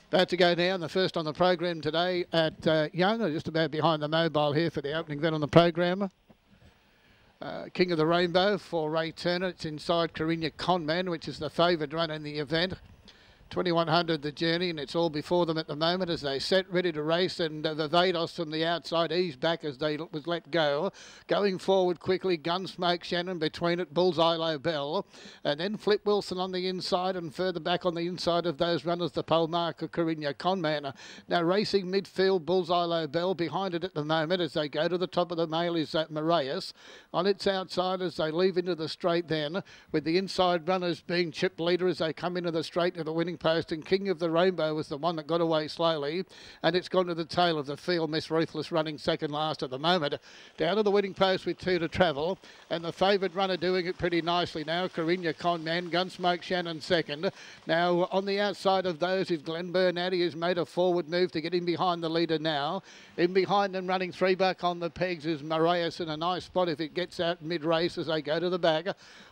About to go down, the first on the program today at Young, just about behind the mobile here for the opening then on the program. King of the Rainbow for Ray Turner. It's inside Carinya Conman, which is the favoured run in the event. 2100 the journey, and it's all before them at the moment as they set ready to race, and the Vados from the outside eased back as they was let go. Going forward quickly, Gunsmoke Shannon between it, Bullseye Low Bell, and then Flip Wilson on the inside, and further back on the inside of those runners, the pole marker Carinya Conman. Now racing midfield, Bullseye Low Bell. Behind it at the moment as they go to the top of the mail is Marias. On its outside as they leave into the straight then, with the inside runners being chip leader as they come into the straight to the winning post, and King of the Rainbow was the one that got away slowly, and it's gone to the tail of the field. Miss Ruthless running second last at the moment. Down to the winning post with 2 to travel, and the favoured runner doing it pretty nicely now, Carinya Conman. Gunsmoke Shannon second. Now on the outside of those is Glenburn Addy, who's made a forward move to get in behind the leader now. In behind them running 3 back on the pegs is Marias in a nice spot if it gets out mid-race as they go to the back.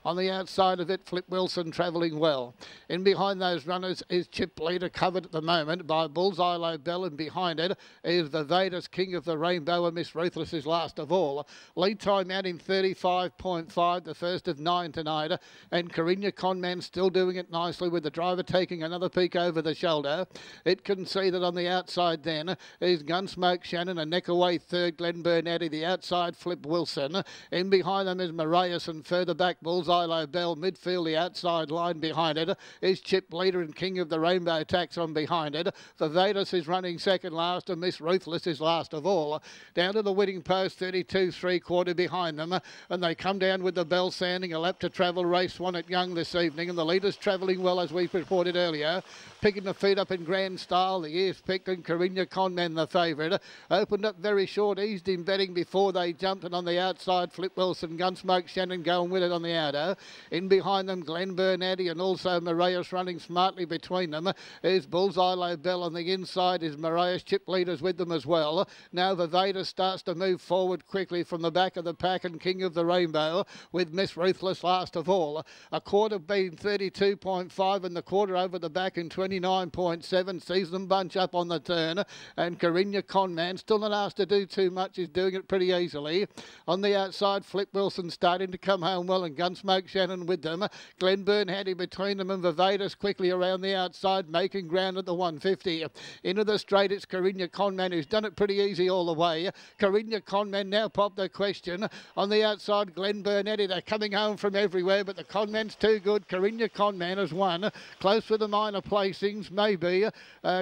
On the outside of it, Flip Wilson travelling well. In behind those runners is Chip Leader, covered at the moment by Bullseye Low Bell, and behind it is the Vadas King of the Rainbow, and Miss Ruthless is last of all. Lead time out in 35.5, the first of 9 tonight, and Carinya Conman still doing it nicely with the driver taking another peek over the shoulder. It can see that on the outside then is Gunsmoke Shannon, a neck away third, Glenburn Addy, the outside Flip Wilson. In behind them is Marias, and further back Bullseye Low Bell. Midfield, the outside line behind it is Chip Leader, and King of the Rainbow tax on behind it. The Vadas is running second last, and Miss Ruthless is last of all. Down to the winning post, 32 3/4 behind them, and they come down with the bell sounding. A lap to travel, race 1 at Young this evening, and the leader's travelling well as we reported earlier. Picking the feet up in grand style, the ears picked, and Carinya Conman the favourite. Opened up very short, eased in betting before they jumped, and on the outside Flip Wilson, Gunsmoke Shannon going with it on the outer. In behind them Glenburn Addy, and also Marias running smartly between them is Bullseye Low Bell. On the inside is Marias. Chip Leaders with them as well. Now the Vader starts to move forward quickly from the back of the pack, and King of the Rainbow with Miss Ruthless last of all. A quarter being 32.5, and the quarter over the back in 29.7. Sees them bunch up on the turn, and Carinya Conman, still not asked to do too much, is doing it pretty easily. On the outside, Flip Wilson starting to come home well, and Gunsmoke Shannon with them. Glenburn Hattie between them, and Vivadas quickly around the outside, making ground at the 150. Into the straight, it's Carinya Conman, who's done it pretty easy all the way. Carinya Conman now popped the question. On the outside, Glenburn Hattie, they're coming home from everywhere, but the Conman's too good. Carinya Conman has won. Close with the minor placings, maybe.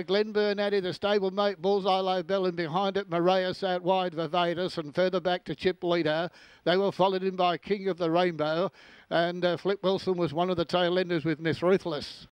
Glenburn Hattie, the stablemate, Bullseye Low Bell, and behind it, Marias out wide, Vivadas, and further back to Chip Leader. They were followed in by King of the Rainbow, and Flip Wilson was one of the tail enders with Miss Ruthless.